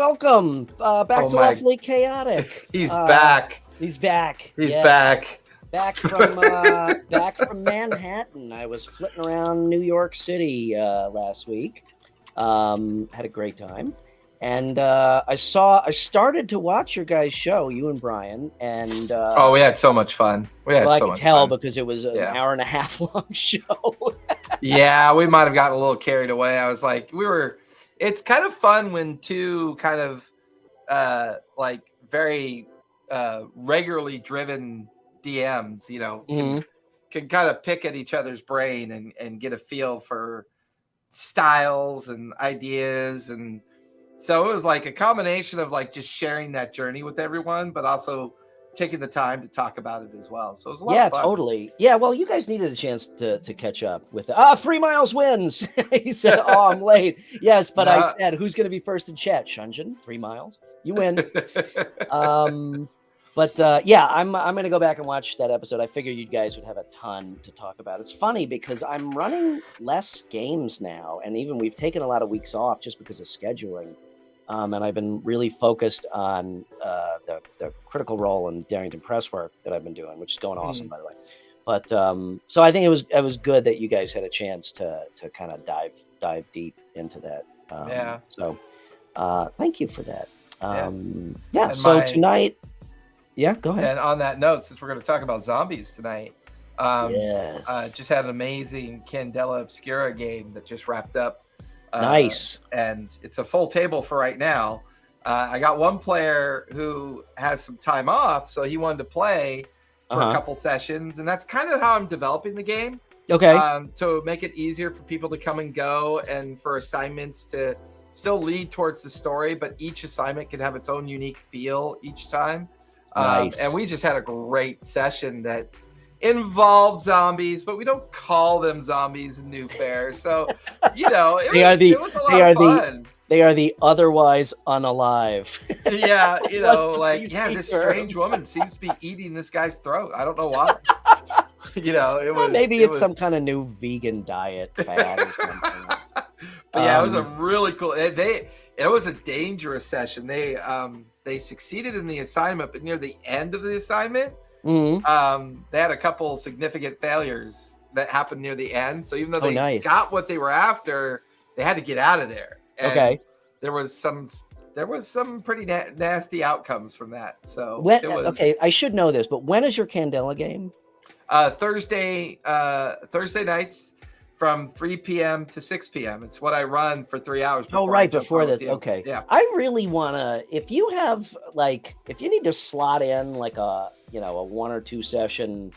welcome back to Lawfully Chaotic. He's back. He's back. He's back. Back from Manhattan. I was flitting around New York City last week. Had a great time, and I started to watch your guys' show, you and Brian, and we had so much fun. I could tell because it was an hour and a half long show. Yeah, we might have gotten a little carried away. I was like, it's kind of fun when two kind of very regularly driven DMs, can kind of pick at each other's brain and get a feel for styles and ideas. And so it was like a combination of like just sharing that journey with everyone, but also taking the time to talk about it as well. So it was a lot of fun. Totally. Yeah, well, you guys needed a chance to catch up with 3 miles wins. He said, "Oh, I'm late." Yes, but I said, "Who's going to be first in chat?" Shunjin, 3 miles. You win. But I'm going to go back and watch that episode. I figured you guys would have a ton to talk about. It's funny because I'm running less games now, and even we've taken a lot of weeks off just because of scheduling. And I've been really focused on the Critical Role and Darrington Press work that I've been doing, which is going awesome, by the way. But so I think it was good that you guys had a chance to kind of dive deep into that. So thank you for that. So tonight, go ahead. And on that note, since we're going to talk about zombies tonight, just had an amazing Candela Obscura game that just wrapped up. Nice. And it's a full table for right now. I got one player who has some time off, so he wanted to play for a couple sessions, and that's kind of how I'm developing the game. Okay. To make it easier for people to come and go, and for assignments to still lead towards the story, but each assignment can have its own unique feel each time. Nice. And we just had a great session that involve zombies, but we don't call them zombies in New Fair. So, it was a lot of fun. They are the otherwise unalive. Yeah, this strange woman seems to be eating this guy's throat. I don't know why. It's some kind of new vegan diet fad or something. But yeah, it was a really cool. It was a dangerous session. They succeeded in the assignment, but near the end of the assignment, they had a couple significant failures that happened near the end. So even though they got what they were after, they had to get out of there. And there was some pretty nasty outcomes from that. So I should know this, but when is your Candela game? Thursday nights from 3 p.m. to 6 p.m. It's what I run for 3 hours. Before this. Okay. Yeah. I really want to, if you have if you need to slot in a 1 or 2 session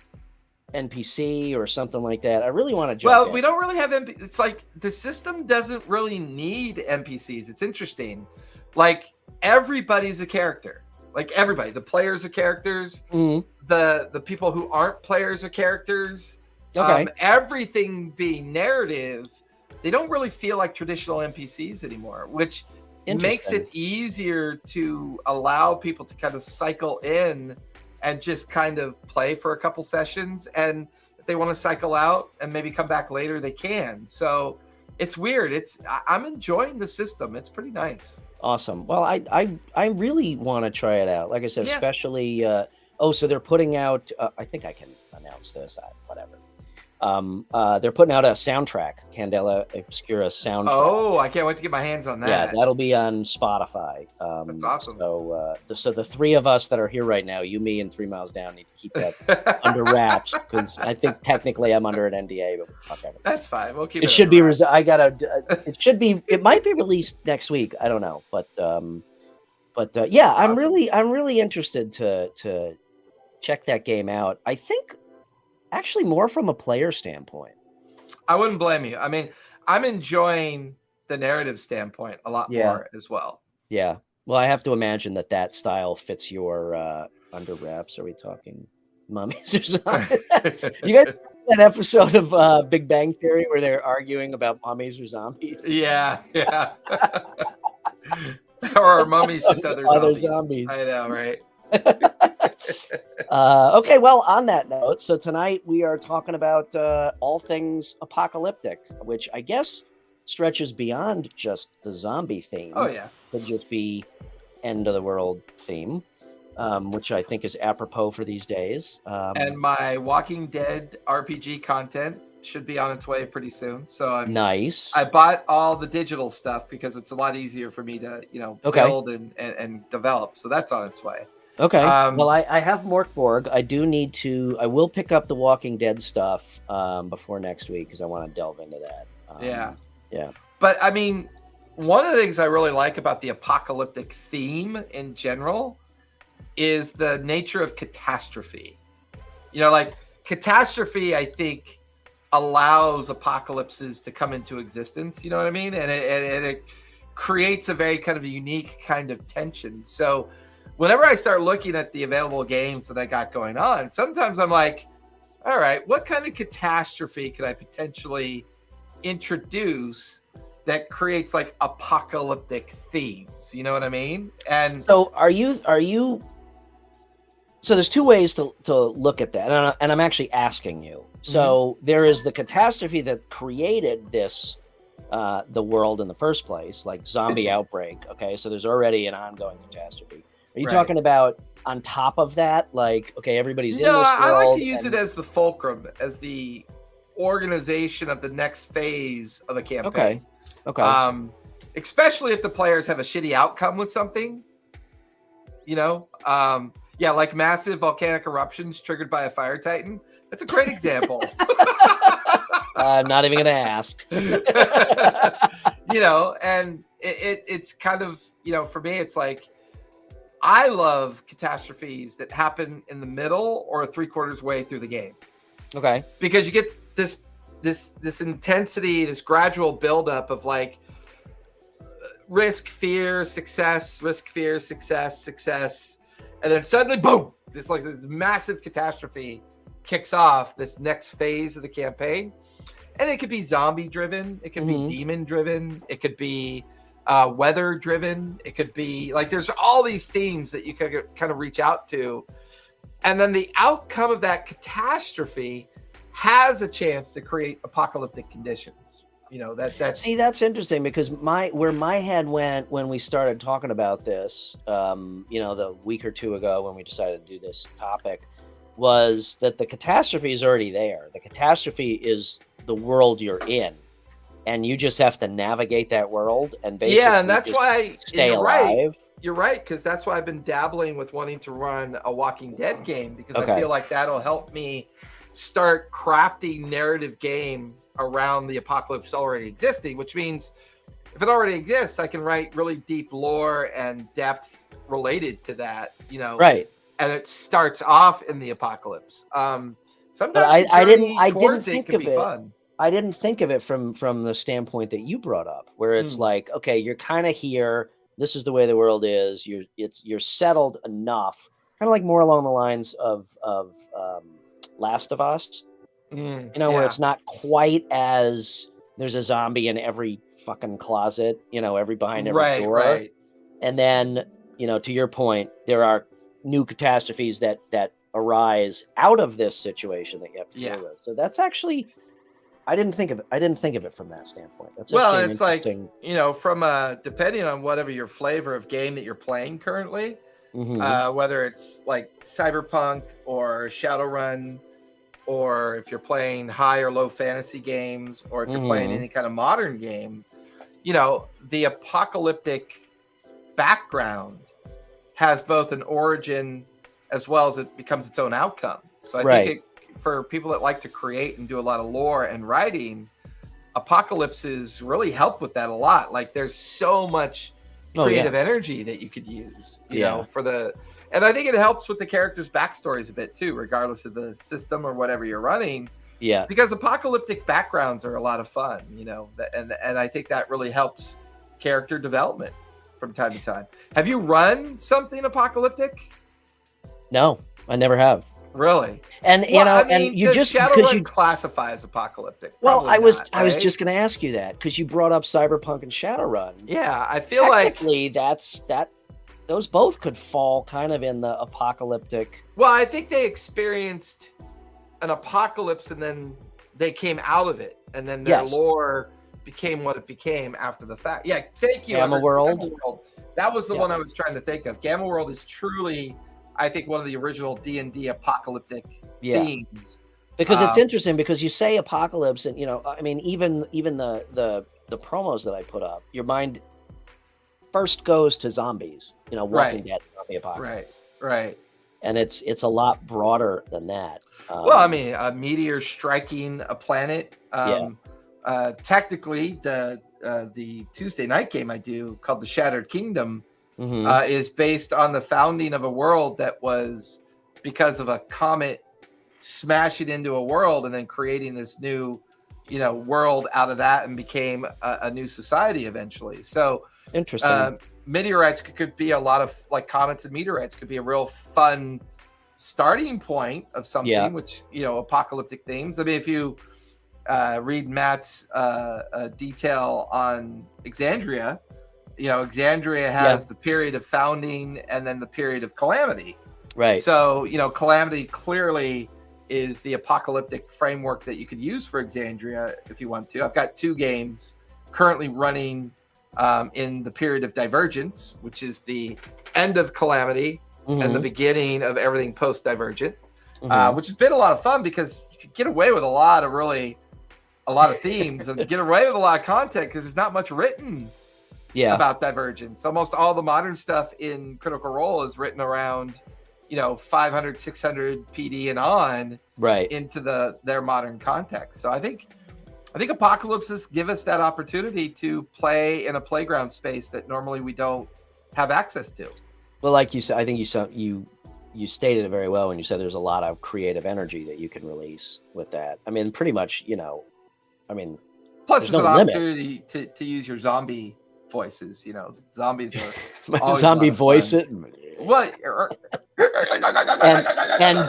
NPC or something like that, I really want to jump in. Well, we don't really have NPCs. It's like the system doesn't really need NPCs. It's interesting. Like everybody's a character. Like everybody, the players are characters. The people who aren't players are characters. Everything being narrative, they don't really feel like traditional NPCs anymore, which makes it easier to allow people to kind of cycle in and just kind of play for a couple sessions. And if they want to cycle out and maybe come back later, they can. So it's weird. I'm enjoying the system. It's pretty nice. Awesome. Well, I really want to try it out. Like I said, especially, so they're putting out, I think I can announce this, whatever. They're putting out a soundtrack, Candela Obscura soundtrack. Oh, I can't wait to get my hands on that. Yeah, that'll be on Spotify. That's awesome. So the three of us that are here right now, you, me, and 3 Miles Down, need to keep that under wraps because I think technically I'm under an NDA, but whatever. That's fine. We'll keep it. It should be. It should be. It might be released next week. I don't know, but I'm really interested to check that game out. I think. Actually, more from a player standpoint. I wouldn't blame you. I mean, I'm enjoying the narrative standpoint a lot more as well. Yeah. Well, I have to imagine that style fits your under wraps. Are we talking mummies or something? You guys that episode of Big Bang Theory where they're arguing about mummies or zombies? Yeah. Or are mummies just other zombies? I know, right? Okay, well, on that note, so tonight we are talking about all things apocalyptic, which I guess stretches beyond just the zombie theme. Oh yeah, could just be end of the world theme, which I think is apropos for these days. And my Walking Dead RPG content should be on its way pretty soon. So nice. I bought all the digital stuff because it's a lot easier for me to, build and develop. So that's on its way. Okay. Well, I have Morkborg. I will pick up the Walking Dead stuff before next week because I want to delve into that. Yeah. But I mean, one of the things I really like about the apocalyptic theme in general is the nature of catastrophe. Like catastrophe, I think, allows apocalypses to come into existence. You know what I mean? And it creates a very kind of a unique kind of tension. So whenever I start looking at the available games that I got going on, sometimes I'm like, all right, what kind of catastrophe could I potentially introduce that creates like apocalyptic themes? You know what I mean? And so are you so there's two ways to look at that, and I'm actually asking you. So there is the catastrophe that created this the world in the first place, like zombie outbreak. Okay, so there's already an ongoing catastrophe. Are you talking about on top of that, like, okay, everybody's in this world? I like to use it as the fulcrum, as the organization of the next phase of a campaign. Okay. Especially if the players have a shitty outcome with something. Like massive volcanic eruptions triggered by a fire titan. That's a great example. I'm not even going to ask. And it's kind of, for me, it's like, I love catastrophes that happen in the middle or 3/4 way through the game. Okay. Because you get this intensity, this gradual buildup of like risk, fear, success, risk, fear, success. And then suddenly, boom, this massive catastrophe kicks off this next phase of the campaign. And it could be zombie driven. It could be demon driven. It could be weather driven. It could be like, there's all these themes that you could kind of reach out to. And then the outcome of that catastrophe has a chance to create apocalyptic conditions. See, that's interesting because where my head went when we started talking about this, the week or two ago when we decided to do this topic, was that the catastrophe is already there. The catastrophe is the world you're in, and you just have to navigate that world and basically and that's why stay alive. You're right, because that's why I've been dabbling with wanting to run a Walking Dead game, because I feel like that'll help me start crafting narrative game around the apocalypse already existing, which means if it already exists, I can write really deep lore and depth related to that, Right. And it starts off in the apocalypse. Sometimes I didn't think of it. Fun. I didn't think of it from the standpoint that you brought up, where it's like, okay, you're kind of here. This is the way the world is. You're settled enough, kind of like more along the lines of Last of Us. Where it's not quite as there's a zombie in every fucking closet, behind every door. Right. And then, to your point, there are new catastrophes that arise out of this situation that you have to deal with. So that's actually, I didn't think of it from that standpoint. That's it's like, from depending on whatever your flavor of game that you're playing currently, whether it's like Cyberpunk or Shadowrun, or if you're playing high or low fantasy games, or if you're playing any kind of modern game, the apocalyptic background has both an origin as well as it becomes its own outcome. So I think for people that like to create and do a lot of lore and writing, apocalypses really help with that a lot. Like there's so much creative energy that you could use, you know, and I think it helps with the characters' backstories a bit too, regardless of the system or whatever you're running. Yeah. Because apocalyptic backgrounds are a lot of fun, and I think that really helps character development from time to time. Have you run something apocalyptic? No, I never have. Really? And and you just because you classify as apocalyptic. Well, I was just going to ask you that because you brought up Cyberpunk and Shadowrun. Yeah, I feel like those both could fall kind of in the apocalyptic. Well, I think they experienced an apocalypse and then they came out of it, and then their lore became what it became after the fact. Yeah, thank you. Gamma World. That was the one I was trying to think of. Gamma World is truly, I think, one of the original D&D apocalyptic themes. Because it's interesting because you say apocalypse, and I mean, even the promos that I put up, your mind first goes to zombies. Walking Dead, zombie apocalypse. Right. And it's a lot broader than that. Well, I mean, a meteor striking a planet. Technically, the Tuesday night game I do called the Shattered Kingdom is based on the founding of a world that was because of a comet smashing into a world and then creating this new, world out of that, and became a new society eventually. So interesting. Meteorites could be a lot of, like, comets and meteorites could be a real fun starting point of something, which, apocalyptic themes. I mean, if you read Matt's detail on Exandria, Exandria has the period of founding and then the period of calamity. Right. So, calamity clearly is the apocalyptic framework that you could use for Exandria if you want to. I've got 2 games currently running in the period of divergence, which is the end of calamity and the beginning of everything post-divergent, which has been a lot of fun because you could get away with a lot of themes and get away with a lot of content because there's not much written about divergence. Almost all the modern stuff in Critical Role is written around 500, 600 PD and on into their modern context. So I think apocalypses give us that opportunity to play in a playground space that normally we don't have access to. Well, like you said, I think you stated it very well when you said there's a lot of creative energy that you can release with that. I mean, pretty much, plus it's an opportunity to use your zombie voices. Zombies are zombie voices. What? and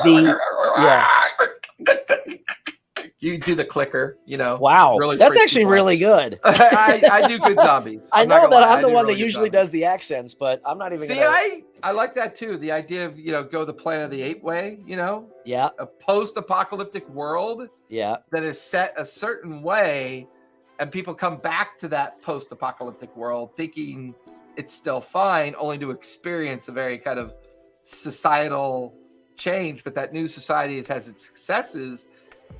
You do the clicker, Wow, really that's actually really good. I do good zombies. I know that I'm the one that usually does the accents, but I'm not even. I like that too. The idea of go the Planet of the Apes way. A post-apocalyptic world. That is set a certain way, and people come back to that post-apocalyptic world thinking it's still fine, only to experience a very kind of societal change. But that new society has its successes.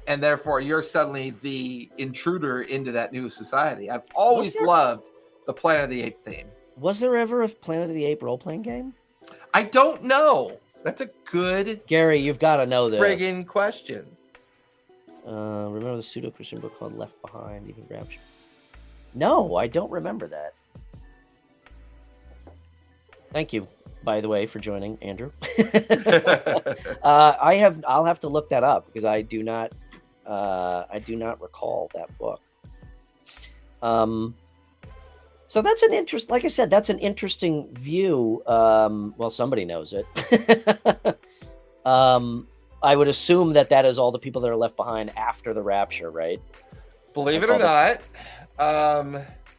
And therefore, you're suddenly the intruder into that new society. I've always loved the Planet of the Apes theme. Was there ever a Planet of the Apes role-playing game? I don't know. That's a good Gary, you've got to know this. Friggin' question. Remember the pseudo-Christian book called Left Behind, even Rapture? No, I don't remember that. Thank you, by the way, for joining, Andrew. I'll have to look that up because I do not recall that book. So that's an interest. Like I said, that's an interesting view. Well, somebody knows it. I would assume that is all the people that are left behind after the rapture, right? Believe it or not,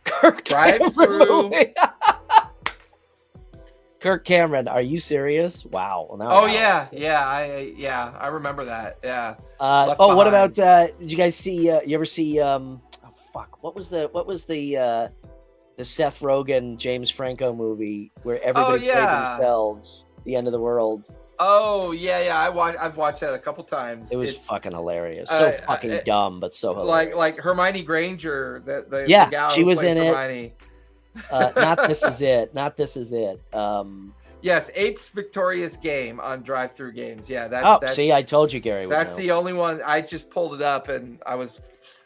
Kirk drive through. Kirk Cameron, are you serious? Wow. Well, I remember that. Yeah. What about? Did you guys see? You ever see? What was the Seth Rogen James Franco movie where everybody played themselves? The End of the World. Oh yeah. I've watched that a couple times. It's fucking hilarious. So fucking dumb, but so hilarious. Like Hermione Granger. The gal she was in Hermione. Not This Is It. Not This Is It. Yes, Apes Victorious Game on Drive-Thru Games. Yeah, see, I told you, Gary. That's the only one. I just pulled it up and I was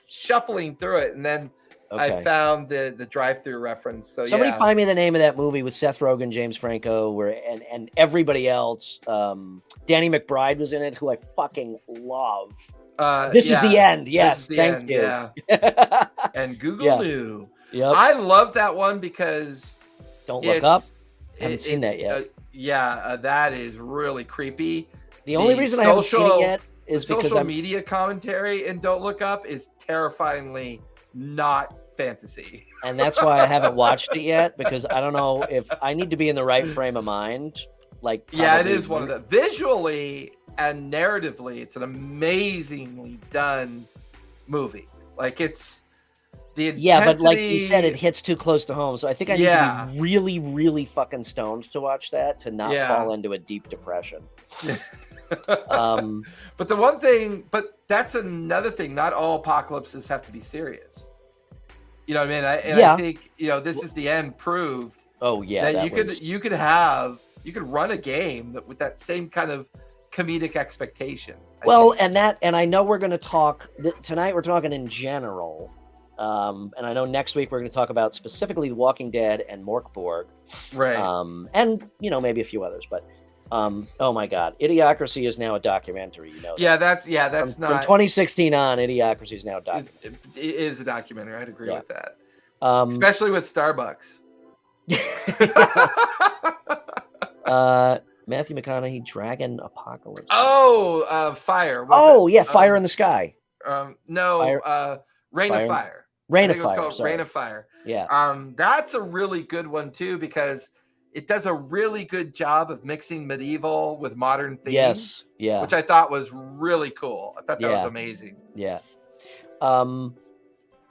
shuffling through it, and then I found the drive-thru reference. So somebody find me the name of that movie with Seth Rogen, James Franco, and everybody else. Danny McBride was in it, who I fucking love. This is the end. Yes, thank you. Yeah. And Google knew. Yep. I love that one because Don't Look Up. Haven't seen that yet. That is really creepy. The only reason I haven't seen it yet is because social media commentary in Don't Look Up is terrifyingly not fantasy. And that's why I haven't watched it yet, because I don't know if I need to be in the right frame of mind. It is one of the visually and narratively, it's an amazingly done movie. the Yeah, but like you said, it intensity. hits too close to home. So I think I need Yeah. to be really, really fucking stoned to watch that to not Yeah. fall into a deep depression. Um, But the one thing, but that's another thing. Not all apocalypses have to be serious. You know what I mean? I Yeah. think, you know, This Is the End proved oh yeah, that was... you could run a game that with that same kind of comedic expectation. Well, and I know we're going to talk tonight. We're talking in general, and I know next week we're going to talk about specifically The Walking Dead and Morkborg, Right. and you know, maybe a few others. But oh my God, Idiocracy is now a documentary. You know, that's from not 2016 on. Idiocracy is now a documentary. it is a documentary. I'd agree with that, especially with Starbucks. Matthew McConaughey, Dragon Apocalypse. Oh, Fire. Fire in the Sky. No, Rain of Fire. Rain of Fire. Rain of Fire. Yeah. That's a really good one too, because it does a really good job of mixing medieval with modern themes. Yes. Yeah. Which I thought was really cool. I thought that was amazing. Yeah.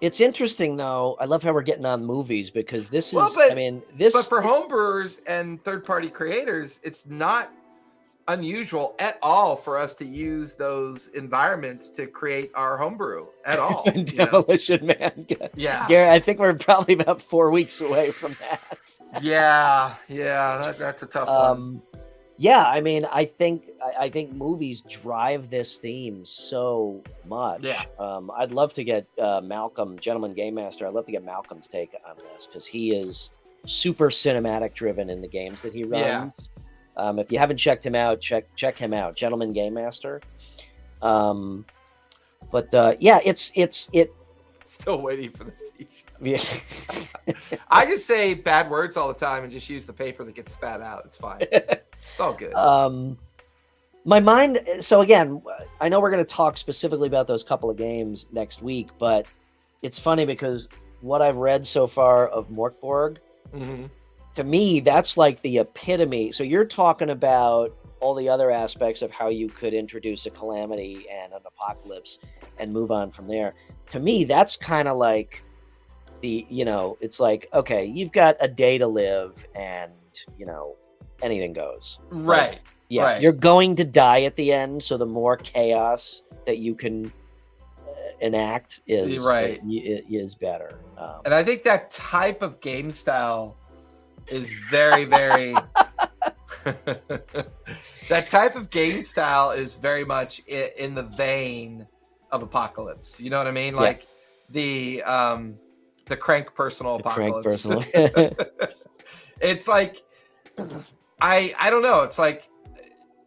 It's interesting though. I love how we're getting on movies, because this is, but for homebrewers and third-party creators, it's not unusual at all for us to use those environments to create our homebrew at all. Demolition Man. Yeah. Gary, I think we're probably about 4 weeks away from that. Yeah. That's a tough one. Yeah, I mean, I think movies drive this theme so much. Yeah. I'd love to get Malcolm, Gentleman Game Master. I'd love to get Malcolm's take on this, because he is super cinematic driven in the games that he runs. Yeah. If you haven't checked him out, check him out, Gentleman Game Master. It's still waiting for the seashell. Yeah. I just say bad words all the time and just use the paper that gets spat out. It's fine. It's all good. My mind. So again, I know we're going to talk specifically about those couple of games next week, but it's funny because what I've read so far of Morkborg, to me, that's like the epitome. So you're talking about all the other aspects of how you could introduce a calamity and an apocalypse and move on from there. To me, that's kind of like it's like, okay, you've got a day to live and, anything goes. Right. Like, yeah. Right. You're going to die at the end. So the more chaos that you can enact is better. And I think that type of game style is very, very, that type of game style is very much in the vein of Apocalypse. You know what I mean? Like the Crank Personal Apocalypse. Crank Personal. It's like, I don't know. It's like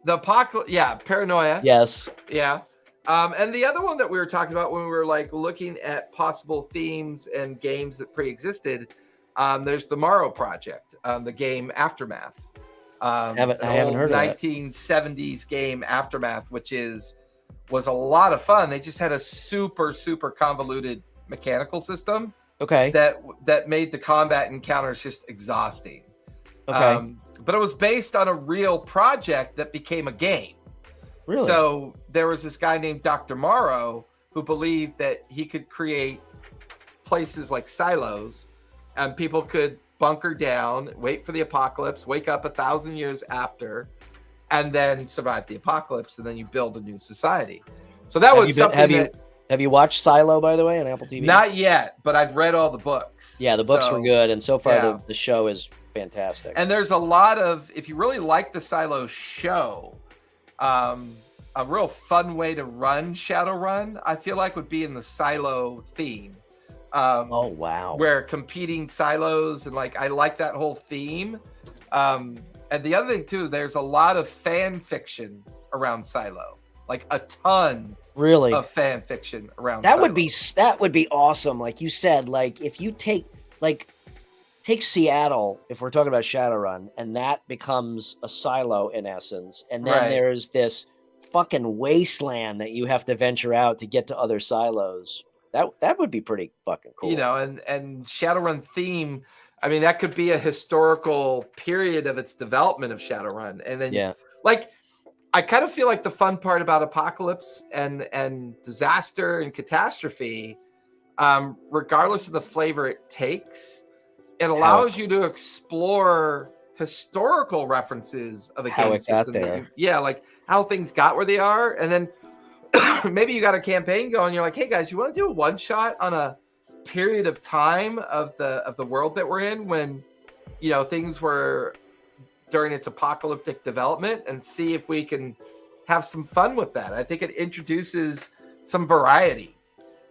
the Apocalypse. Yeah. Paranoia. Yes. Yeah. And the other one that we were talking about when we were like looking at possible themes and games that pre-existed, there's the Morrow Project, the game Aftermath. I haven't heard of that. 1970s game Aftermath, which was a lot of fun. They just had a super, super convoluted mechanical system. Okay. That made the combat encounters just exhausting. Okay. But it was based on a real project that became a game. Really? So there was this guy named Dr. Morrow who believed that he could create places like silos, and people could bunker down, wait for the apocalypse, wake up 1,000 years after, and then survive the apocalypse, and then you build a new society. So that was something Have you watched Silo, by the way, on Apple TV? Not yet, but I've read all the books. Yeah, the books were good, and so far the show is fantastic. And there's a lot of, if you really like the Silo show, a real fun way to run Shadowrun, I feel like, would be in the Silo theme. Oh, wow. Where competing silos, and like, I like that whole theme. And the other thing too, there's a lot of fan fiction around Silo, like a ton of fan fiction around that Silo. That would be awesome. Like you said, like if you take Seattle, if we're talking about Shadowrun, and that becomes a silo in essence, and then there's this fucking wasteland that you have to venture out to get to other silos. That would be pretty fucking cool. And Shadowrun theme, I mean, that could be a historical period of its development of Shadowrun. And then like, I kind of feel like the fun part about apocalypse and disaster and catastrophe regardless of the flavor it takes, it allows you to explore historical references of a How game it got system. there. Like how things got where they are. And then maybe you got a campaign going. You're like, hey guys, you want to do a one shot on a period of time of the world that we're in when, things were during its apocalyptic development, and see if we can have some fun with that. I think it introduces some variety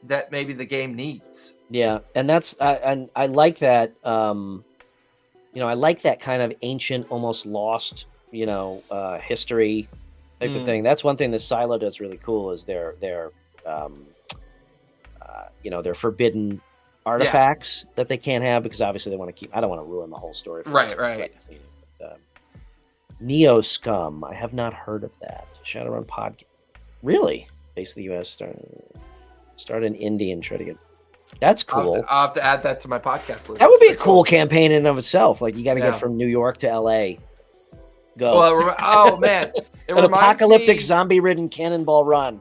that maybe the game needs. Yeah, and I like that. I like that kind of ancient, almost lost, history type of thing. That's one thing that Silo does really cool is their forbidden artifacts that they can't have because obviously they want to keep. I don't want to ruin the whole story. Right. Neo Scum. I have not heard of that. Shadowrun podcast. Really? Based in the U.S. Start an indie and try to get. That's cool. I'll have to add that to my podcast list. That would be a cool campaign in and of itself. Like you got to get from New York to L.A. Go. Well, man, an apocalyptic zombie-ridden cannonball run.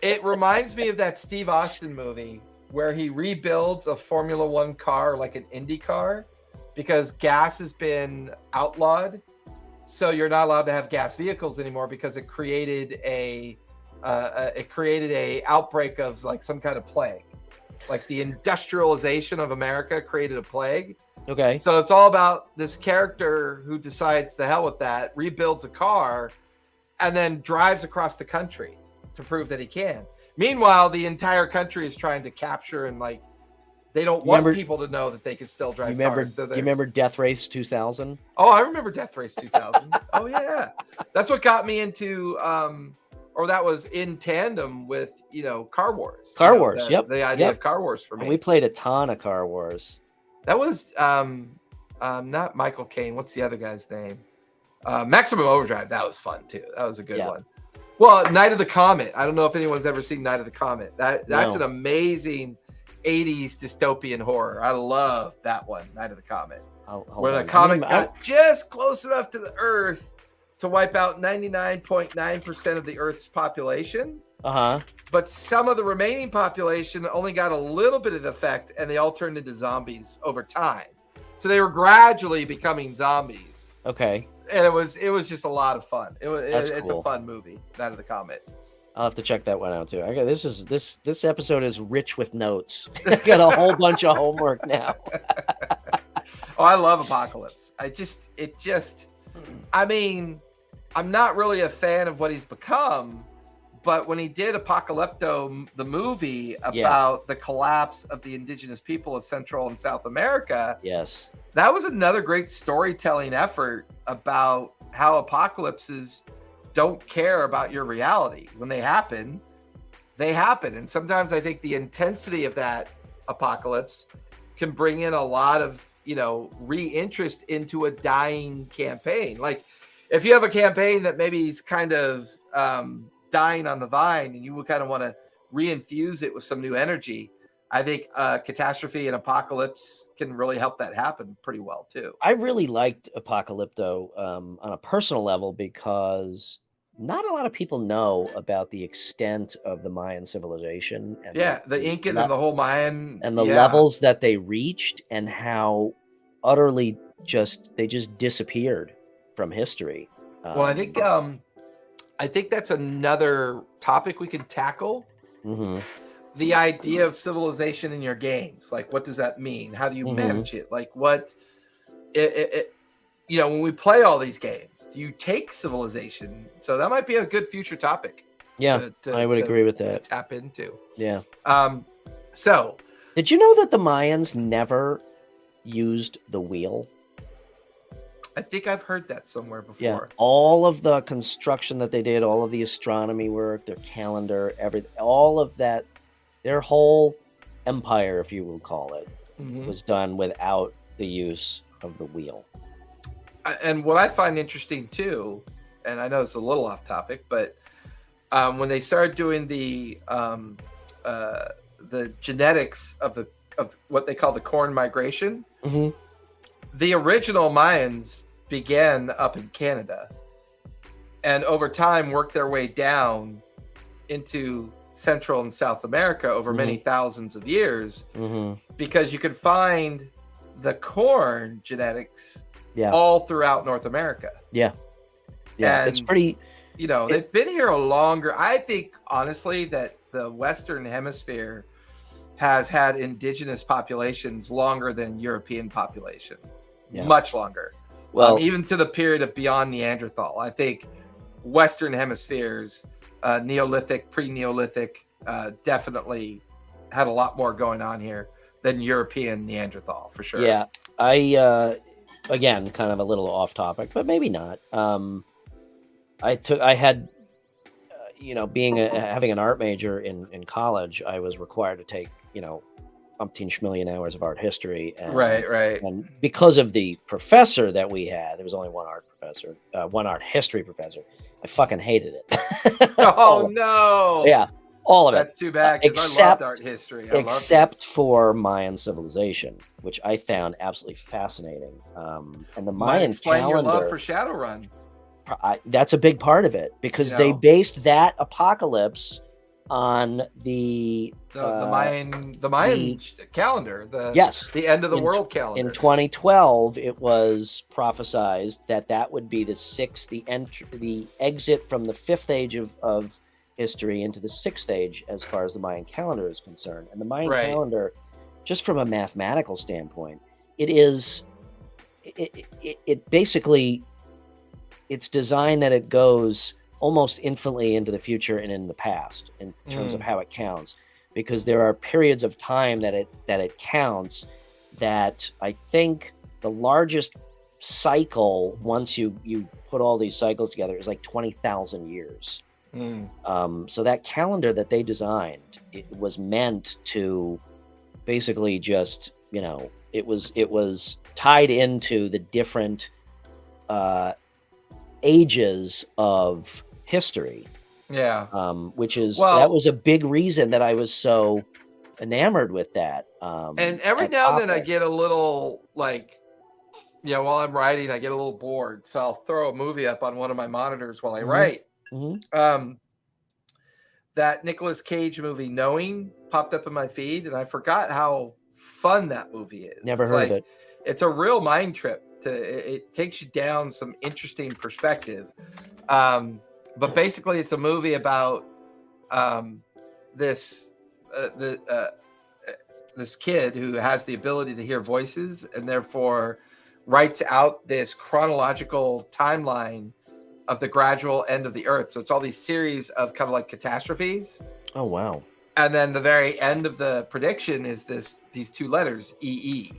It reminds me of that Steve Austin movie where he rebuilds a Formula One car like an Indy car because gas has been outlawed. So you're not allowed to have gas vehicles anymore because it created a outbreak of like some kind of plague. Like the industrialization of America created a plague. Okay. So it's all about this character who decides the hell with that, rebuilds a car, and then drives across the country to prove that he can. Meanwhile, the entire country is trying to capture and like they don't want people to know that they can still drive cars. So you remember Death Race 2000? Oh, I remember Death Race 2000. Oh yeah, that's what got me into. Or that was in tandem with Car Wars. The idea of Car Wars for me. And we played a ton of Car Wars. That was not Michael Caine. What's the other guy's name? Maximum Overdrive. That was fun too. That was a good one. Well, Night of the Comet. I don't know if anyone's ever seen Night of the Comet. That's an amazing 80s dystopian horror. I love that one, Night of the Comet. When a comet got just close enough to the Earth to wipe out 99.9% of the Earth's population. But some of the remaining population only got a little bit of effect, and they all turned into zombies over time. So they were gradually becoming zombies. Okay. And it was just a lot of fun. It's cool. A fun movie, Night of the Comet. I'll have to check that one out too. Okay, this episode is rich with notes. I got a whole bunch of homework now. Oh, I love Apocalypse. I mean, I'm not really a fan of what he's become, but when he did Apocalypto, the movie about the collapse of the indigenous people of Central and South America, yes, that was another great storytelling effort about how apocalypses don't care about your reality. When they happen, they happen. And sometimes I think the intensity of that apocalypse can bring in a lot of, re-interest into a dying campaign. Like if you have a campaign that maybe is kind of dying on the vine and you would kind of want to re-infuse it with some new energy, I think Catastrophe and Apocalypse can really help that happen pretty well too. I really liked Apocalypto on a personal level because not a lot of people know about the extent of the Mayan civilization. And the Incan and the whole Mayan. And the levels that they reached and how utterly they just disappeared from history. Well, I think that's another topic we can tackle. Mm-hmm. The idea of civilization in your games. Like, what does that mean? How do you manage it? Like, what when we play all these games, do you take civilization? So that might be a good future topic. Yeah, I would agree with that. Tap into. Yeah. So, did you know that the Mayans never used the wheel? I think I've heard that somewhere before. Yeah, all of the construction that they did, all of the astronomy work, their calendar, everything, all of that, their whole empire, if you will call it, was done without the use of the wheel. And what I find interesting too, and I know it's a little off topic, but when they started doing the genetics of what they call the corn migration, the original Mayans began up in Canada and over time worked their way down into Central and South America over many thousands of years, because you could find the corn genetics all throughout North America. Yeah. And it's pretty, they've been here a longer. I think honestly that the Western Hemisphere has had indigenous populations longer than European population, much longer. Well, even to the period of beyond Neanderthal. I think Western Hemispheres, Neolithic, pre-Neolithic, definitely had a lot more going on here than European Neanderthal, for sure. Yeah, I again, kind of a little off topic, but maybe not. I had, having an art major in college, I was required to take, umpteen schmillion hours of art history. And, right. And because of the professor that we had, there was only one art history professor. I fucking hated it. Oh no! Yeah, all of it. That's too bad, because I loved art history. Except for Mayan civilization, which I found absolutely fascinating. And the Mayan explain calendar. Your love for Shadowrun. That's a big part of it, because they based that apocalypse on the Mayan calendar, the end of the world calendar. In 2012, it was prophesized that would be the exit from the fifth age of history into the sixth age, as far as the Mayan calendar is concerned. And the Mayan calendar, just from a mathematical standpoint, it basically, it's designed that it goes almost infinitely into the future and in the past in terms of how it counts, because there are periods of time that it counts, that I think the largest cycle, once you put all these cycles together, is like 20,000 years. So that calendar that they designed, it was meant to basically just, it was tied into the different ages of history, which is that was a big reason that I was so enamored with that. And every now and then I get a little while I'm writing, I get a little bored, so I'll throw a movie up on one of my monitors while I write. That Nicolas Cage movie Knowing popped up in my feed, and I forgot how fun that movie is. Never heard of it. It's a real mind trip. It takes you down some interesting perspective. But basically, it's a movie about this kid who has the ability to hear voices, and therefore writes out this chronological timeline of the gradual end of the Earth. So it's all these series of kind of like catastrophes. Oh wow! And then the very end of the prediction is these two letters, EE.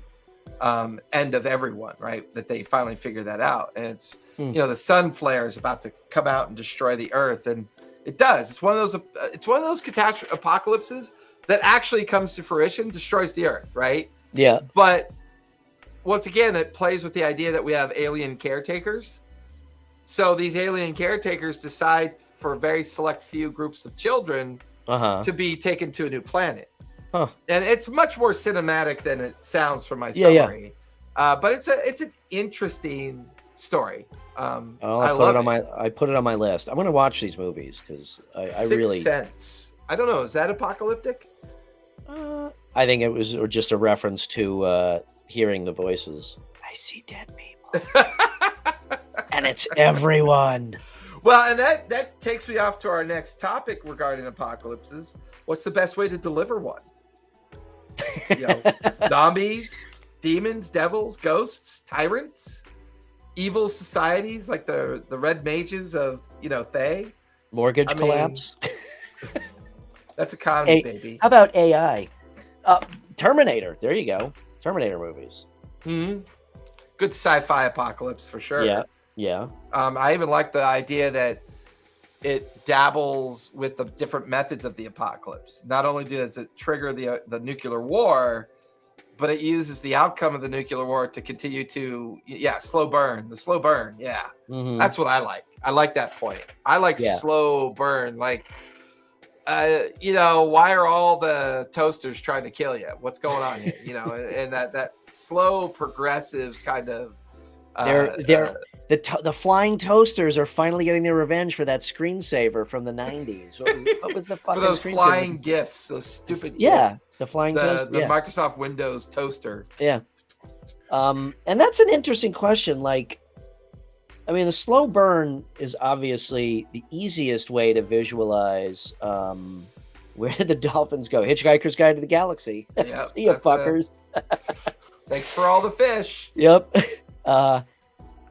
End of everyone, right? That they finally figure that out. And it's the sun flare is about to come out and destroy the Earth, and it does. It's one of those catastrophe apocalypses that actually comes to fruition, destroys the Earth, right? Yeah. But once again, it plays with the idea that we have alien caretakers. So these alien caretakers decide for a very select few groups of children to be taken to a new planet. And it's much more cinematic than it sounds from my summary. But it's an interesting story. I put it on my list. I'm going to watch these movies, because I really. Sixth Sense. I don't know. Is that apocalyptic? I think it was just a reference to hearing the voices. I see dead people, and it's everyone. Well, and that takes me off to our next topic regarding apocalypses. What's the best way to deliver one? Zombies, demons, devils, ghosts, tyrants, evil societies like the red mages of Thay. Mortgage collapse. That's economy, baby. How about AI? Terminator. There you go. Terminator movies. Good sci-fi apocalypse for sure. Yeah. I even like the idea that it dabbles with the different methods of the apocalypse. Not only does it trigger the nuclear war, but it uses the outcome of the nuclear war to continue to slow burn. The slow burn. Yeah. That's what I like. I like that point. I like slow burn. Like, why are all the toasters trying to kill you? What's going on here? And that slow progressive kind of They're the flying toasters are finally getting their revenge for that screensaver from the 90s. What was the for fucking those screensaver? flying GIFs, those stupid Yeah, GIFs. the flying The toaster. Yeah. Microsoft Windows toaster. Yeah. And that's an interesting question. Like, I mean, the slow burn is obviously the easiest way to visualize where did the dolphins go? Hitchhiker's Guide to the Galaxy. Yep, See ya, fuckers. Thanks for all the fish. Yep.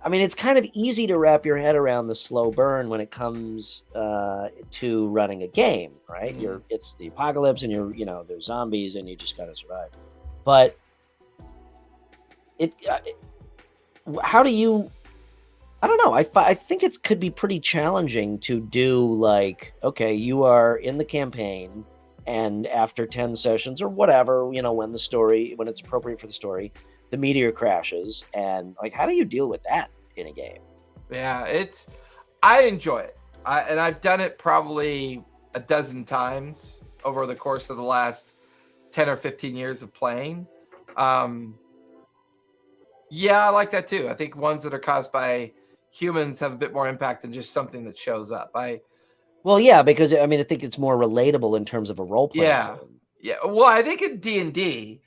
I mean, it's kind of easy to wrap your head around the slow burn when it comes to running a game, right? Mhm. It's the apocalypse, and there's zombies, and you just gotta survive. But how do you? I don't know. I think it could be pretty challenging to do, like, okay, you are in the campaign, and after 10 sessions or whatever, when it's appropriate for the story, the meteor crashes, and like, how do you deal with that in a game? Yeah, I enjoy it. And I've done it probably a dozen times over the course of the last 10 or 15 years of playing. Yeah, I like that too. I think ones that are caused by humans have a bit more impact than just something that shows up. Well, yeah, because I mean, I think it's more relatable in terms of a role playing game. Yeah. Well, I think in D&D,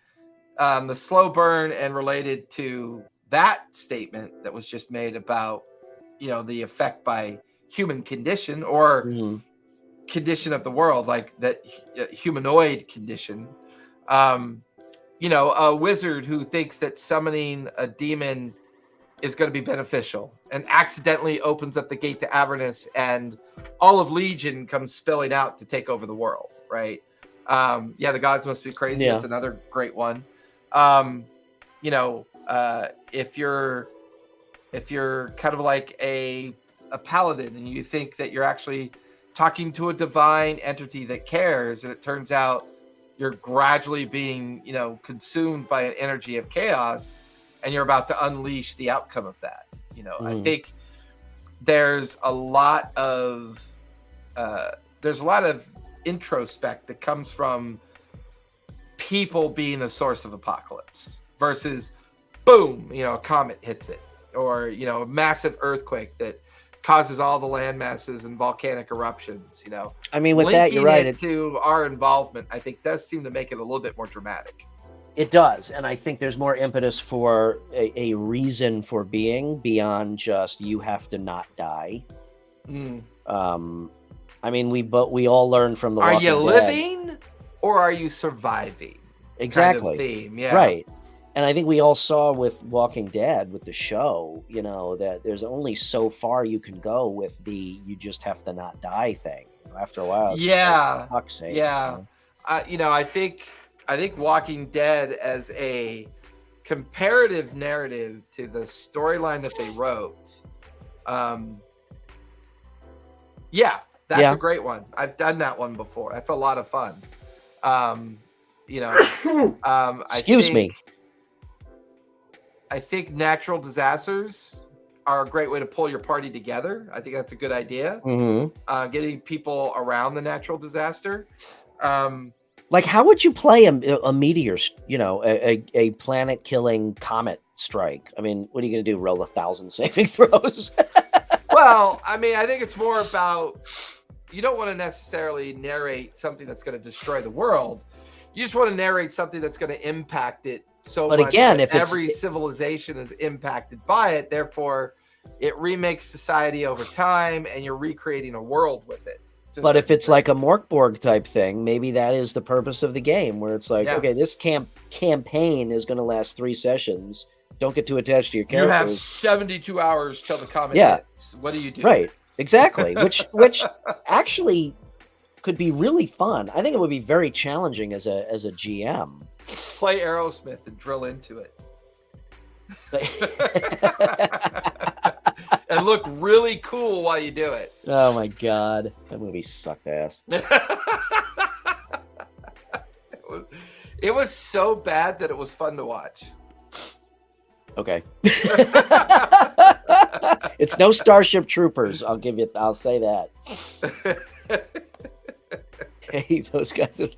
the slow burn, and related to that statement that was just made about, the effect by human condition or condition of the world, like that humanoid condition. A wizard who thinks that summoning a demon is going to be beneficial and accidentally opens up the gate to Avernus, and all of Legion comes spilling out to take over the world, right? The gods must be crazy. Yeah. That's another great one. If you're kind of like a paladin, and you think that you're actually talking to a divine entity that cares, and it turns out you're gradually being, consumed by an energy of chaos, and you're about to unleash the outcome of that. I think there's a lot of introspect that comes from people being the source of apocalypse versus boom, a comet hits it, or a massive earthquake that causes all the land masses and volcanic eruptions. I mean, with that, you're right. To our involvement, I think, does seem to make it a little bit more dramatic. It does, and I think there's more impetus for a reason for being beyond just you have to not die. I mean, we all learn from the Are Walking you Dead. living or are you surviving? Exactly. Kind of theme, yeah. Right. And I think we all saw with Walking Dead, with the show, that there's only so far you can go with the you just have to not die thing. After a while, yeah, fuck's sake, yeah. I think Walking Dead as a comparative narrative to the storyline that they wrote, that's a great one. I've done that one before. That's a lot of fun. Excuse me. I think natural disasters are a great way to pull your party together. I think that's a good idea. Getting people around the natural disaster. Like, how would you play a meteor, a planet-killing comet strike? I mean, what are you going to do, roll 1,000 saving throws? Well, I mean, I think it's more about, you don't want to necessarily narrate something that's going to destroy the world. You just want to narrate something that's going to impact it much. Again, if every civilization is impacted by it, therefore it remakes society over time, and you're recreating a world with it. But if it's like a Morkborg type thing, maybe that is the purpose of the game, where it's like, okay, this campaign is going to last 3 sessions. Don't get too attached to your characters. You have 72 hours till the comet hits. What do you do? Right, exactly. which actually could be really fun. I think it would be very challenging as a GM. Play Aerosmith and drill into it. And look really cool while you do it. Oh my god, that movie sucked ass. It was so bad that it was fun to watch. Okay. It's no Starship Troopers. I'll say that. Hey, those guys are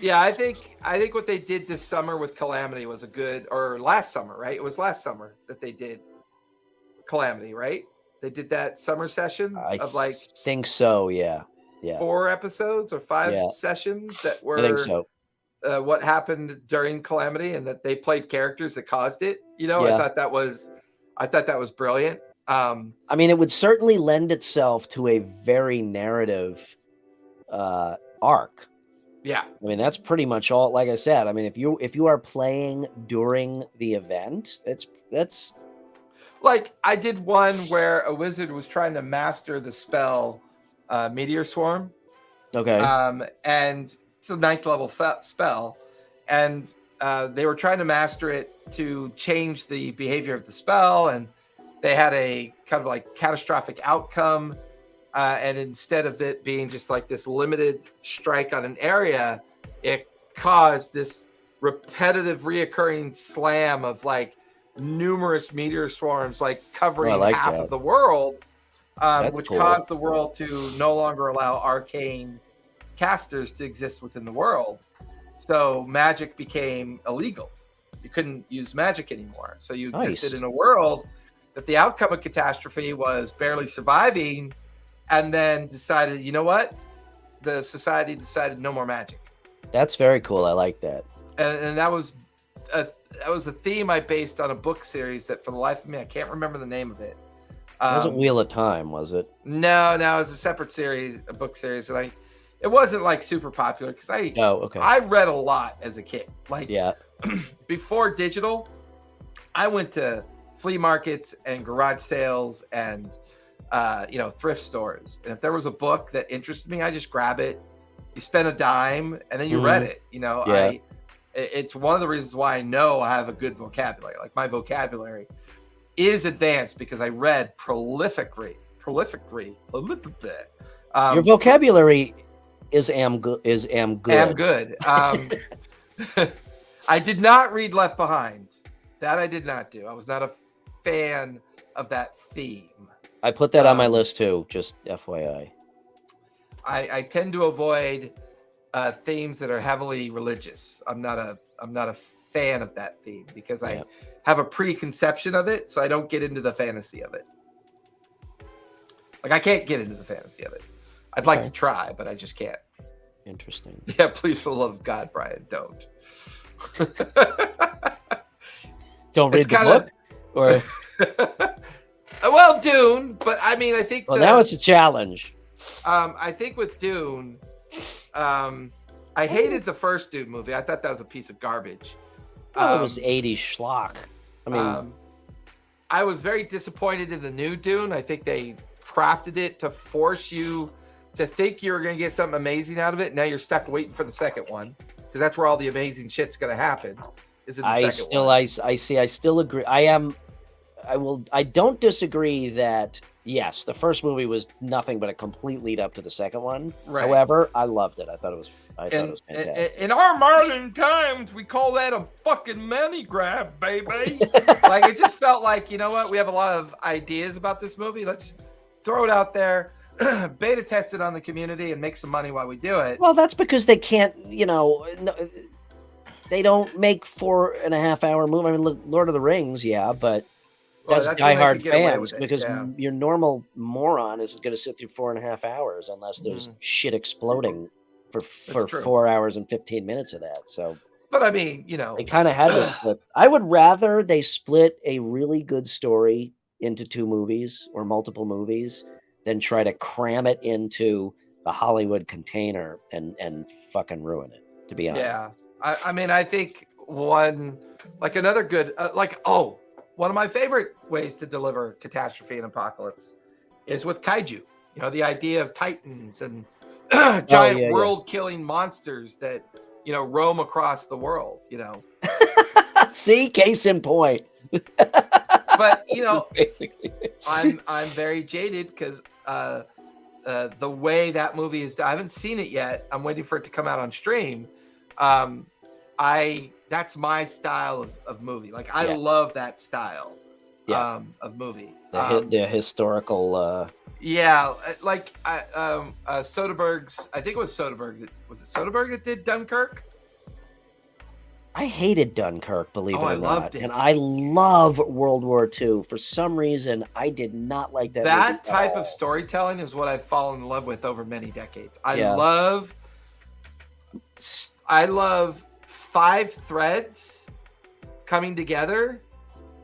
Yeah, I think what they did this summer with Calamity was or last summer, right? It was last summer that they did Calamity, right? They did that summer session I of like think so. Yeah. 4 episodes or 5 Yeah. sessions that I think were so. what happened during Calamity, and that they played characters that caused it. I Yeah. thought that was brilliant. I mean, it would certainly lend itself to a very narrative arc. Yeah. I mean, that's pretty much all. Like I said, I mean, if you are playing during the event, that's Like I did one where a wizard was trying to master the spell Meteor Swarm. okay. And it's a 9th level spell, and they were trying to master it to change the behavior of the spell, and they had a kind of like catastrophic outcome. And instead of it being just like this limited strike on an area, it caused this repetitive, reoccurring slam of like numerous meteor swarms, like covering half of the world, which caused the world to no longer allow arcane casters to exist within the world. So magic became illegal. You couldn't use magic anymore. So you existed in a world that the outcome of catastrophe was barely surviving, and then decided, you know what? The society decided no more magic. That's very cool. I like that. And that was a theme I based on a book series that, for the life of me, I can't remember the name of it. It wasn't Wheel of Time, was it? No, it was a separate series, a book series, and it wasn't like super popular because I read a lot as a kid. Like before digital, I went to flea markets and garage sales and thrift stores, and if there was a book that interested me, I just grab it. You spend a dime and then you read it. It's one of the reasons why I know I have a good vocabulary. Like my vocabulary is advanced because I read prolifically. Your vocabulary is good. Am good. I did not read Left Behind. That I did not do. I was not a fan of that theme. I put that on my list too, just FYI. I tend to avoid themes that are heavily religious. I'm not a fan of that theme because I have a preconception of it, so I don't get into the fantasy of it. Like I can't get into the fantasy of it. I'd like to try, but I just can't. Interesting. Yeah, please, for the love of God, Brian, don't. Don't read the book? Or well, Dune, but I mean, I think now it's a challenge. I think with Dune, I hated the first Dune movie. I thought that was a piece of garbage. It was 80s schlock. I mean, I was very disappointed in the new Dune. I think they crafted it to force you to think you were going to get something amazing out of it. Now you're stuck waiting for the second one because that's where all the amazing shit's going to happen. Is in the second one. I still agree. I don't disagree that yes, the first movie was nothing but a complete lead up to the second one. Right. However, I loved it. I thought it was fantastic. In our modern times, we call that a fucking money grab, baby. Like it just felt like, you know what? We have a lot of ideas about this movie. Let's throw it out there, beta test it on the community, and make some money while we do it. Well, that's because they can't, they don't make 4.5 hour movie. I mean, look, Lord of the Rings, but that's diehard fans because your normal moron isn't going to sit through 4.5 hours unless there's shit exploding for 4 hours and 15 minutes of that. So, but I mean, they kind of had to split. I would rather they split a really good story into 2 movies or multiple movies than try to cram it into a Hollywood container and fucking ruin it, to be honest. Yeah. I mean, I think another good, one of my favorite ways to deliver catastrophe and apocalypse is with kaiju. The idea of titans and giant world-killing monsters that, roam across the world, See, case in point. But, basically, I'm very jaded because the way that movie is, I haven't seen it yet. I'm waiting for it to come out on stream. That's my style of movie. Like I love that style of movie. The historical Yeah, Soderbergh's. I think it was Soderbergh. Was it Soderbergh that did Dunkirk? I hated Dunkirk, believe it or I not. loved it. And I love World War II. For some reason, I did not like that movie That at type all. of storytelling is what I've fallen in love with over many decades. Yeah. I love 5 threads coming together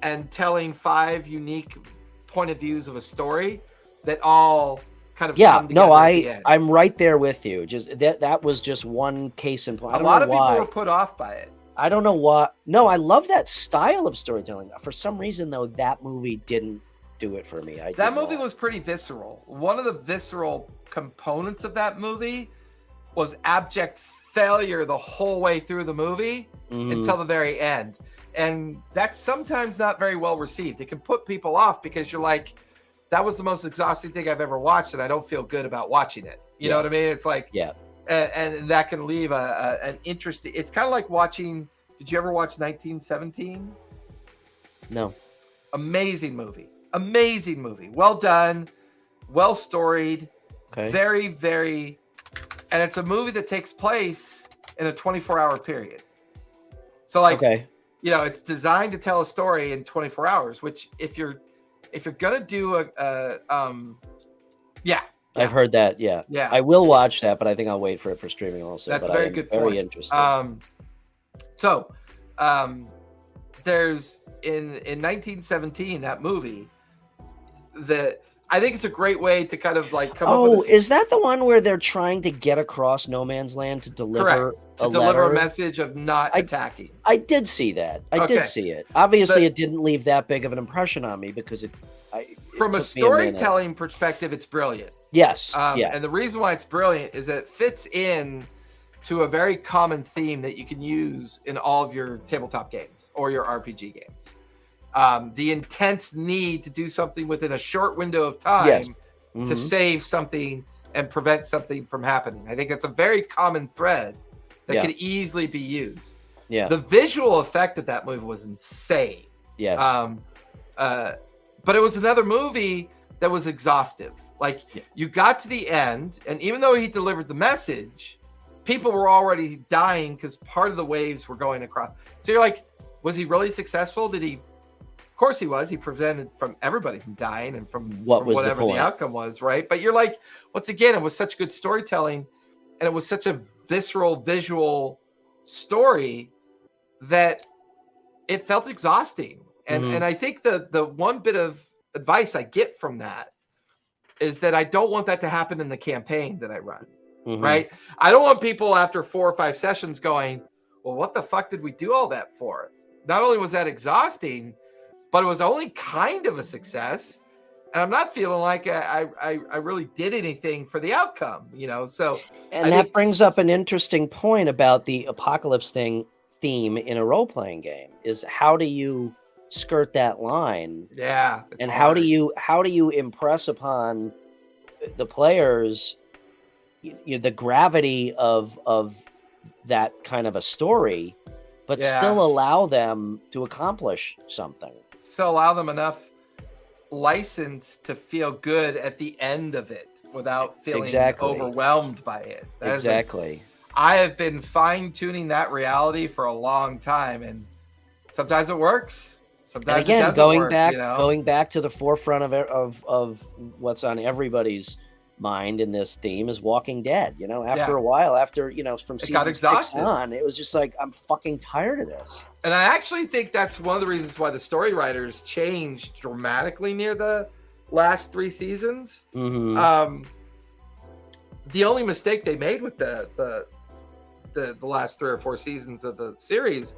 and telling 5 unique point of views of a story that all kind of come together at the end. I'm right there with you. Just that was just one case in point. A lot of people were put off by it. I don't know why. No, I love that style of storytelling. For some reason, though, that movie didn't do it for me. That movie was pretty visceral. One of the visceral components of that movie was abject failure the whole way through the movie until the very end. And that's sometimes not very well received. It can put people off because you're like, that was the most exhausting thing I've ever watched, and I don't feel good about watching it. You know what I mean? It's like, and that can leave an interesting. It's kind of like watching. Did you ever watch 1917? No. Amazing movie. Amazing movie. Well done. Well storied. Okay. Very, very. And it's a movie that takes place in a 24-hour period. So, like, you know, it's designed to tell a story in 24 hours. Which, if you're gonna do I've heard that. Yeah. I will watch that, but I think I'll wait for it for streaming also. That's a very good point. Very interesting. There's in 1917, that movie, I think it's a great way to kind of like come up with is that the one where they're trying to get across no man's land to deliver a message of not attacking? I did see that. I did see it. Obviously, it didn't leave that big of an impression on me because from a storytelling perspective, it's brilliant. Yes. And the reason why it's brilliant is that it fits in to a very common theme that you can use in all of your tabletop games or your RPG games. The intense need to do something within a short window of time to save something and prevent something from happening. I think that's a very common thread that could easily be used. Yeah. The visual effect of that movie was insane. Yeah. But it was another movie that was exhaustive. Like, you got to the end, and even though he delivered the message, people were already dying because part of the waves were going across. So you're like, was he really successful? Did he? Of course he was. He prevented from everybody from dying and from whatever the outcome was, right? But you're like, once again, it was such good storytelling, and it was such a visceral, visual story that it felt exhausting. And I think the one bit of advice I get from that is that I don't want that to happen in the campaign that I run, right? I don't want people after 4 or 5 sessions going, well, what the fuck did we do all that for? Not only was that exhausting, but it was only kind of a success. And I'm not feeling like I really did anything for the outcome, you know? So, and that brings up an interesting point about the apocalypse theme in a role-playing game is how do you skirt that line? Yeah. And hard. how do you impress upon the players the gravity of that kind of a story, but still allow them to accomplish something? So allow them enough license to feel good at the end of it without feeling overwhelmed by it. I have been fine-tuning that reality for a long time, and sometimes it works. Sometimes and again, it doesn't going work, back, you know? going back to the forefront of what's on everybody's mind in this theme is Walking Dead. You know, after a while, from season 6 on, it was just like, I'm fucking tired of this. And I actually think that's one of the reasons why the story writers changed dramatically near the last 3 seasons. The only mistake they made with the last 3 or 4 seasons of the series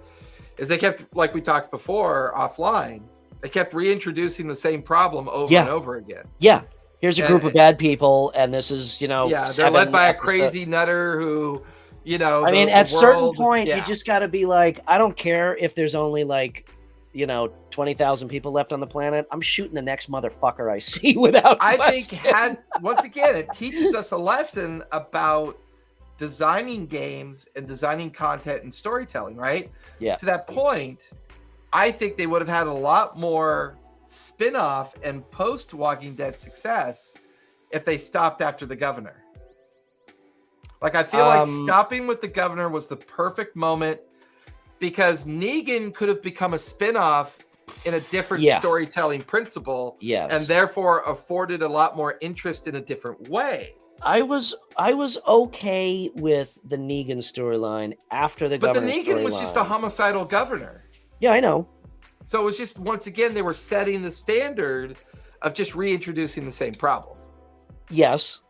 is they kept, like we talked before offline, they kept reintroducing the same problem over and over again. Yeah. Here's a group of bad people, and this is, they're led by a crazy nutter who, I mean, at certain point, you just got to be like, I don't care if there's only 20,000 people left on the planet. I'm shooting the next motherfucker I see without question. I think once again, it teaches us a lesson about designing games and designing content and storytelling, right? Yeah. To that point, I think they would have had a lot more spin-off and post Walking Dead success if they stopped after the governor. Like, I feel like stopping with the governor was the perfect moment, because Negan could have become a spinoff in a different storytelling principle, and therefore afforded a lot more interest in a different way. I was okay with the Negan storyline after the governor. But the Negan was just a homicidal governor. Yeah, I know. So it was just, once again, they were setting the standard of just reintroducing the same problem. Yes.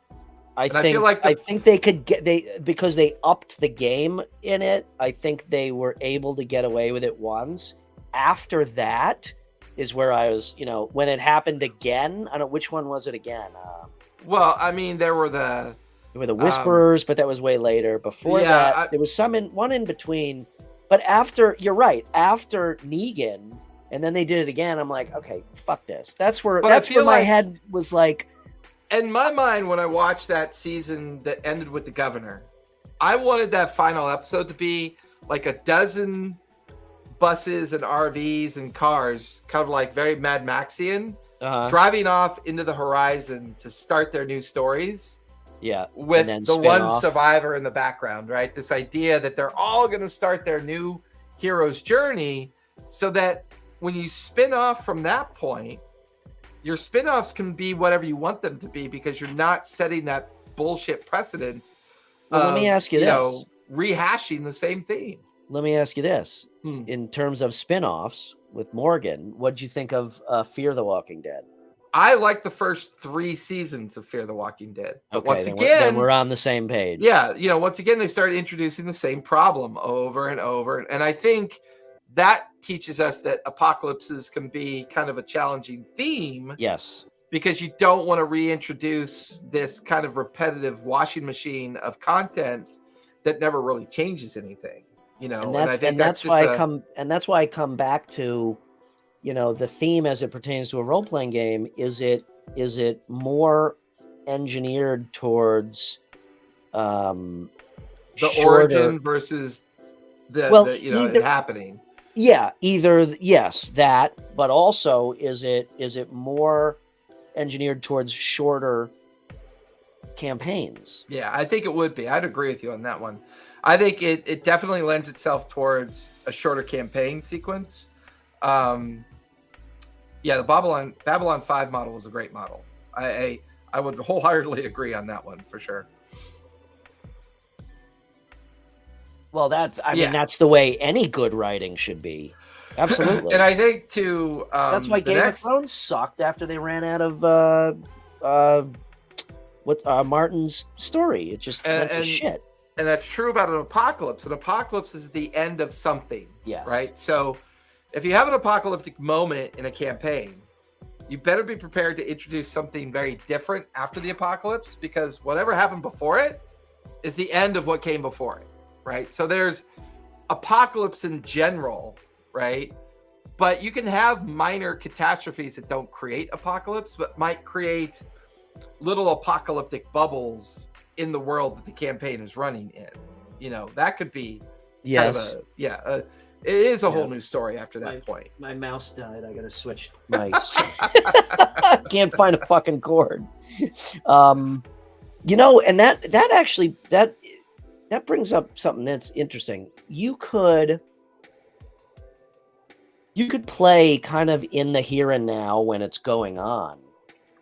I think they could because they upped the game in it. I think they were able to get away with it once. After that is where I was, when it happened again. I don't know, which one was it again? Well, I mean, there were the Whisperers, but that was way later. Before that, there was one in between. But you're right, after Negan, and then they did it again. I'm like, okay, fuck this. That's where my head was like. In my mind, when I watched that season that ended with the governor, I wanted that final episode to be like a dozen buses and RVs and cars, kind of like very Mad Maxian, driving off into the horizon to start their new stories. Yeah. With the one survivor in the background, right? This idea that they're all going to start their new hero's journey, so that when you spin off from that point, your spin-offs can be whatever you want them to be, because you're not setting that bullshit precedent. Let me ask you this. Rehashing the same theme. Let me ask you this. In terms of spin-offs with Morgan, what'd you think of Fear the Walking Dead? I like the first 3 seasons of Fear the Walking Dead. But okay, once again, we're on the same page. Yeah, once again, they started introducing the same problem over and over. And I think that teaches us that apocalypses can be kind of a challenging theme. Yes. Because you don't want to reintroduce this kind of repetitive washing machine of content that never really changes anything. That's why I come back to, the theme as it pertains to a role-playing game. Is it more engineered towards the origin versus it happening? Yeah, yes, that, but also is it more engineered towards shorter campaigns? Yeah, I think it would be. I'd agree with you on that one. I think it definitely lends itself towards a shorter campaign sequence. The Babylon 5 model is a great model. I would wholeheartedly agree on that one for sure. Well, that's the way any good writing should be. Absolutely. And I think too, that's why Game of Thrones sucked after they ran out of Martin's story. It just went to shit. And that's true about an apocalypse. An apocalypse is the end of something. Yes. Right? So if you have an apocalyptic moment in a campaign, you better be prepared to introduce something very different after the apocalypse, because whatever happened before it is the end of what came before it. Right? So there's apocalypse in general, right? But you can have minor catastrophes that don't create apocalypse, but might create little apocalyptic bubbles in the world that the campaign is running in. That could be kind of it is a whole new story after that point. My mouse died. I gotta switch mice. Can't find a fucking cord. And that brings up something that's interesting. You could play kind of in the here and now when it's going on,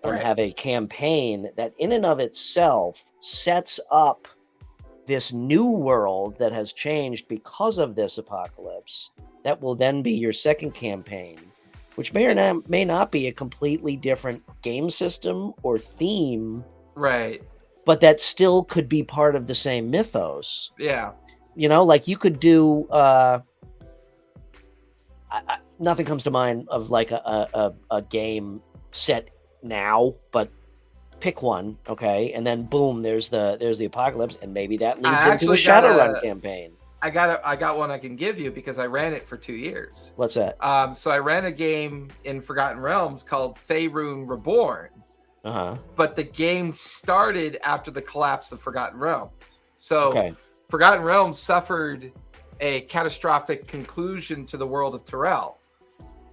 and have a campaign that in and of itself sets up this new world that has changed because of this apocalypse. That will then be your second campaign, which may or may not be a completely different game system or theme. Right. But that still could be part of the same mythos. Yeah. Like you could do, nothing comes to mind of like a game set now, but pick one, okay? And then boom, there's the apocalypse, and maybe that leads into a Shadowrun campaign. I got one I can give you because I ran it for 2 years. What's that? So I ran a game in Forgotten Realms called Faerun Reborn. But the game started after the collapse of Forgotten Realms. So Forgotten Realms suffered a catastrophic conclusion to the world of Terrell.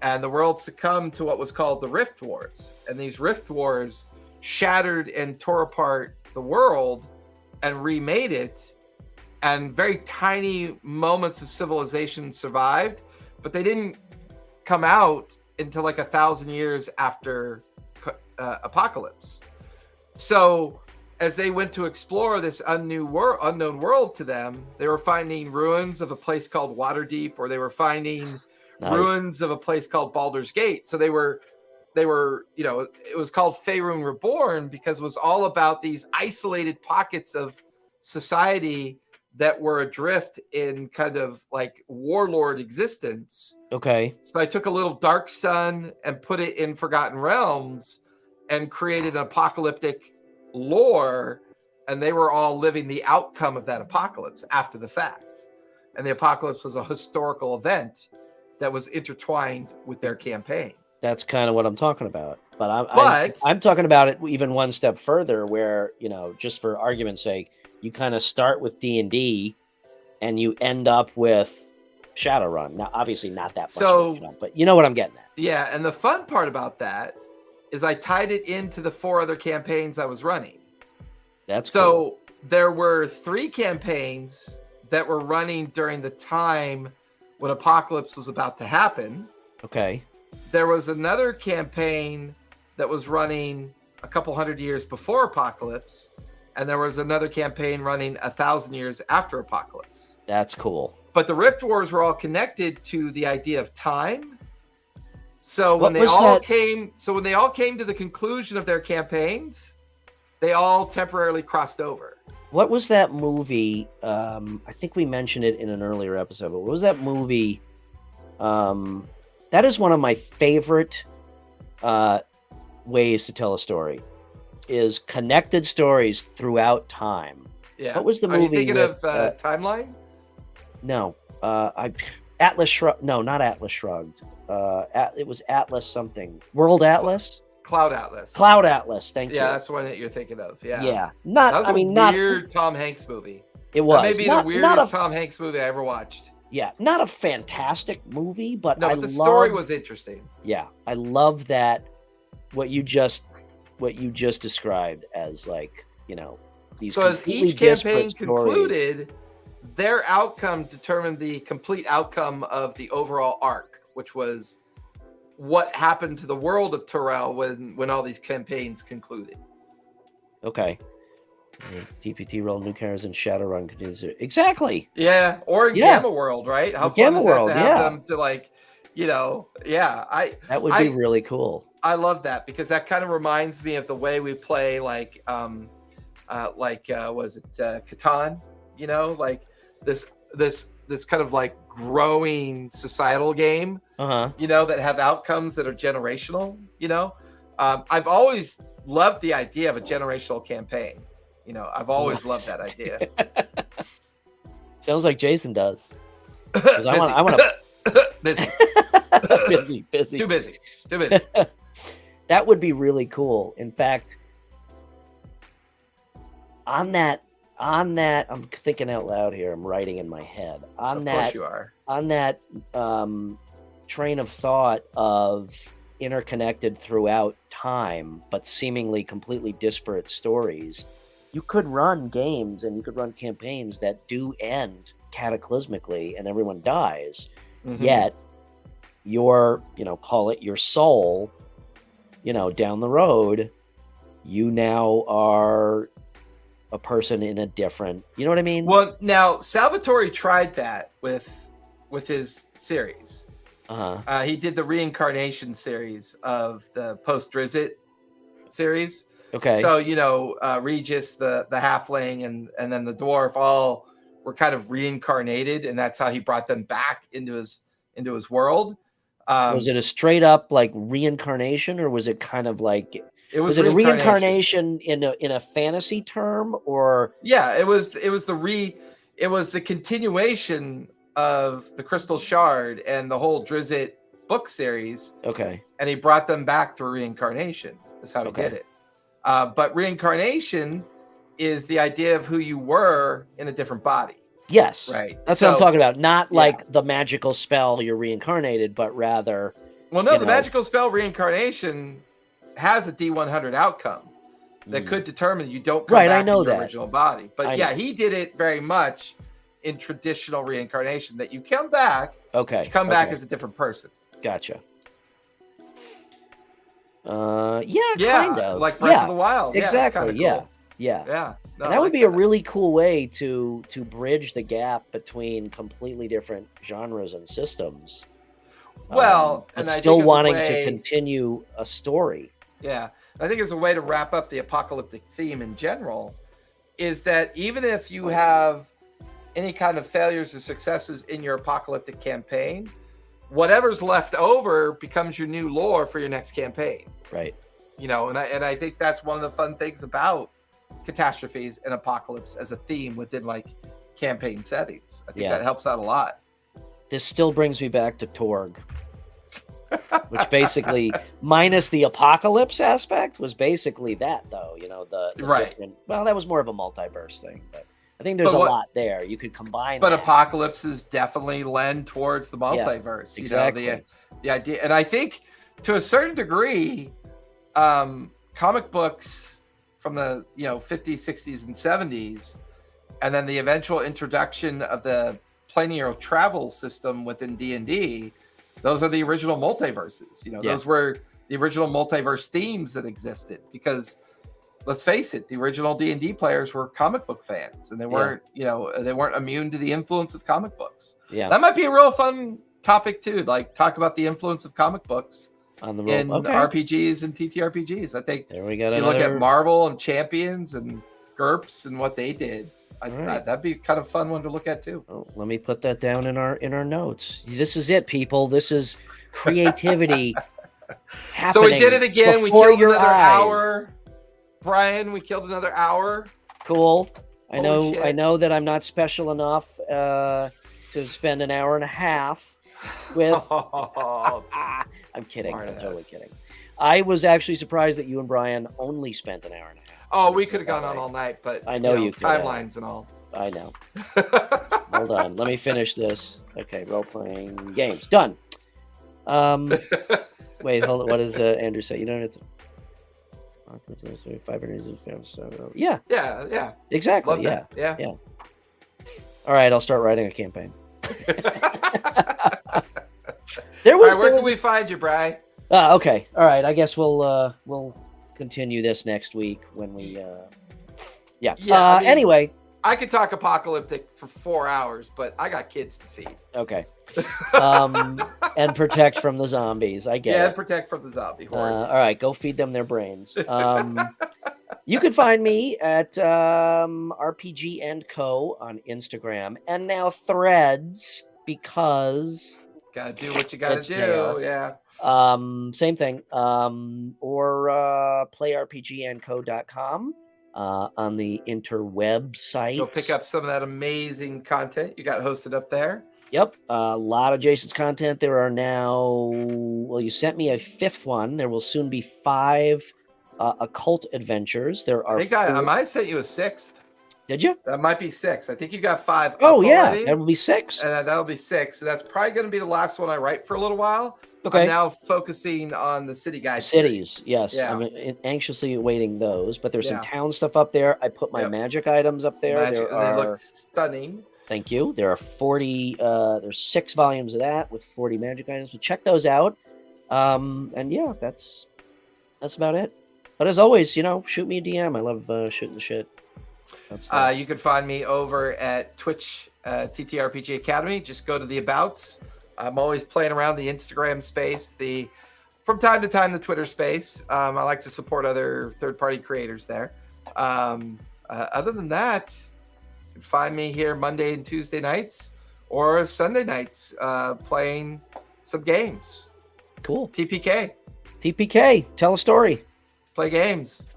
And the world succumbed to what was called the Rift Wars. And these Rift Wars shattered and tore apart the world and remade it, and very tiny moments of civilization survived, but they didn't come out until like 1,000 years after apocalypse. So as they went to explore this unknown world to them, they were finding ruins of a place called Waterdeep, or they were finding ruins of a place called Baldur's Gate. So they were, you know, it was called Faerun Reborn because it was all about these isolated pockets of society that were adrift in kind of like warlord existence. Okay. So I took a little Dark Sun and put it in Forgotten Realms and created an apocalyptic lore, and they were all living the outcome of that apocalypse after the fact. And the apocalypse was a historical event that was intertwined with their campaign. That's kind of what I'm talking about. But I'm talking about it even one step further, where, you know, just for argument's sake, you kind of start with D&D and you end up with Shadowrun. Now, obviously not that much, but you know what I'm getting at. Yeah, and the fun part about that is I tied it into the 4 other campaigns I was running. That's so cool. There were 3 campaigns that were running during the time when Apocalypse was about to happen. Okay. There was another campaign that was running a couple hundred years before Apocalypse, and there was another campaign running 1,000 years after Apocalypse. That's cool. But the Rift Wars were all connected to the idea of time. So when they all came to the conclusion of their campaigns, they all temporarily crossed over. What was that movie? I think we mentioned it in an earlier episode, but what was that movie? That is one of my favorite ways to tell a story, is connected stories throughout time. Yeah. What was the movie? Are you thinking of Timeline? No. Atlas Shrugged. No, not Atlas Shrugged. It was Atlas something. World Atlas? Cloud Atlas. Cloud Atlas. Thank you. Yeah, that's the one that you're thinking of. Yeah. Yeah. That was a weird Tom Hanks movie. It was. That may be the weirdest Tom Hanks movie I ever watched. Yeah, not a fantastic movie, but the story was interesting. Yeah, I love that. What you just described as, like, you know, these. So as each campaign concluded, their outcome determined the complete outcome of the overall arc, which was what happened to the world of Terrell when all these campaigns concluded. Okay. TPT roll new characters in Shadowrun continues. Exactly. Yeah, or in Gamma World, right? How fun is that to have them to, like, you know? Yeah, that would be really cool. I love that because that kind of reminds me of the way we play, like was it Catan? You know, like this kind of like growing societal game. You know, that have outcomes that are generational. You know, I've always loved the idea of a generational campaign. You know, I've always loved that idea. Sounds like Jason does. I want to busy. busy. Too busy. That would be really cool. In fact, on that, I'm thinking out loud here. I'm writing in my head. Of course you are. On that train of thought of interconnected throughout time, but seemingly completely disparate stories. You could run games and you could run campaigns that do end cataclysmically and everyone dies. Mm-hmm. Yet your, call it your soul, down the road, you now are a person in a different, you know what I mean? Well, now Salvatore tried that with his series. He did the reincarnation series of the post-Drizzt series. Okay. So, Regis, the halfling, and then the dwarf all were kind of reincarnated, and that's how he brought them back into his world. Was it a straight up like reincarnation, or was it kind of like was it a reincarnation in a fantasy term, or? Yeah, it was the continuation of the Crystal Shard and the whole Drizzt book series. Okay. And he brought them back through reincarnation. Is how he did it. But reincarnation is the idea of who you were in a different body. Yes. Right. That's what I'm talking about. Not like the magical spell you're reincarnated, but rather. Well, no, the magical spell reincarnation has a D100 outcome. that could determine you don't come Right, back I know in your that. original body. But I yeah, know. he did it very much in traditional reincarnation, that you come back, Okay. you come back okay. as a different person. Gotcha. Yeah, Yeah, kind of. like Breath of the Wild. Yeah, it's kind exactly. of Yeah, cool. yeah. Yeah, no, And I that would like be a really cool way to bridge the gap between completely different genres and systems. Well, but and I still think as a wanting to way, continue a story. yeah, I think as a way to wrap up the apocalyptic theme in general, is that even if you have any kind of failures or successes in your apocalyptic campaign, whatever's left over becomes your new lore for your next campaign. Right. You know, and I think that's one of the fun things about catastrophes and apocalypse as a theme within like campaign settings. I think that helps out a lot. This still brings me back to Torg, which basically, minus the apocalypse aspect, was basically that, though. You know, the Right. Well, that was more of a multiverse thing, but I think there's a lot there. You could combine. But that. apocalypses definitely lend towards the multiverse. Exactly. You know, the idea, and I think to a certain degree, comic books from the 50s, 60s, and 70s, and then the eventual introduction of the planar travel system within D&D, those are the original multiverses. You know, those were the original multiverse themes that existed, because let's face it, the original D&D players were comic book fans, and they weren't, they weren't immune to the influence of comic books. Yeah, that might be a real fun topic too. Like, talk about the influence of comic books on the RPGs and TTRPGs. I think there we got. If you look at Marvel and Champions and GURPS and what they did, that'd be kind of fun one to look at too. Oh, let me put that down in our notes. This is it, people. This is creativity happening. So we did it again. We killed another hour. Brian, we killed another hour. Cool. I know that I'm not special enough to spend an hour and a half with. I'm kidding. I'm totally kidding. I was actually surprised that you and Brian only spent an hour and a half. Oh, we could have gone on all night, but I know you timelines and all. I know. Hold on. Let me finish this. Okay, role-playing games. Done. Wait, hold on. What does Andrew say? You don't have to... 500. Yeah. Yeah. Exactly. Love that. Yeah. All right, I'll start writing a campaign. Where can we find you, Bri? Okay. All right. I guess we'll continue this next week when we. Anyway, I could talk apocalyptic for 4 hours, but I got kids to feed. Okay. And protect from the zombies. I get it. Yeah, protect from the zombie horde. All right, go feed them their brains. You can find me at RPG&Co on Instagram, and now Threads, because gotta do what you gotta do. There. Yeah. Same thing. Or playrpgandco.com on the interweb site. Go pick up some of that amazing content you got hosted up there. Yep, a lot of Jason's content. There are now, well, you sent me a 5th one. There will soon be 5 occult adventures. There are. I might have sent you a 6th. Did you? That might be 6. I think you got 5. Oh yeah, already, that will be 6. And that'll be 6. So that's probably going to be the last one I write for a little while. Okay. I'm now focusing on the city guys. Cities, yes. Yeah. I'm anxiously awaiting those. But there's some town stuff up there. I put my magic items up there. They look stunning. Thank you. There are 40. There's 6 volumes of that with 40 magic items. So check those out. And yeah, that's about it. But as always, shoot me a DM. I love shooting the shit. You can find me over at Twitch, TTRPG Academy. Just go to the abouts. I'm always playing around the Instagram space, from time to time the Twitter space. I like to support other third-party creators there. Other than that, you can find me here Monday and Tuesday nights or Sunday nights playing some games. Cool. TPK. Tell a story. Play games.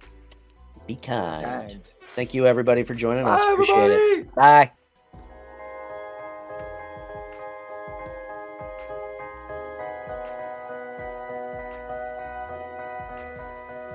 Be kind. Thank you, everybody, for joining us. Bye, Appreciate everybody. it. Bye.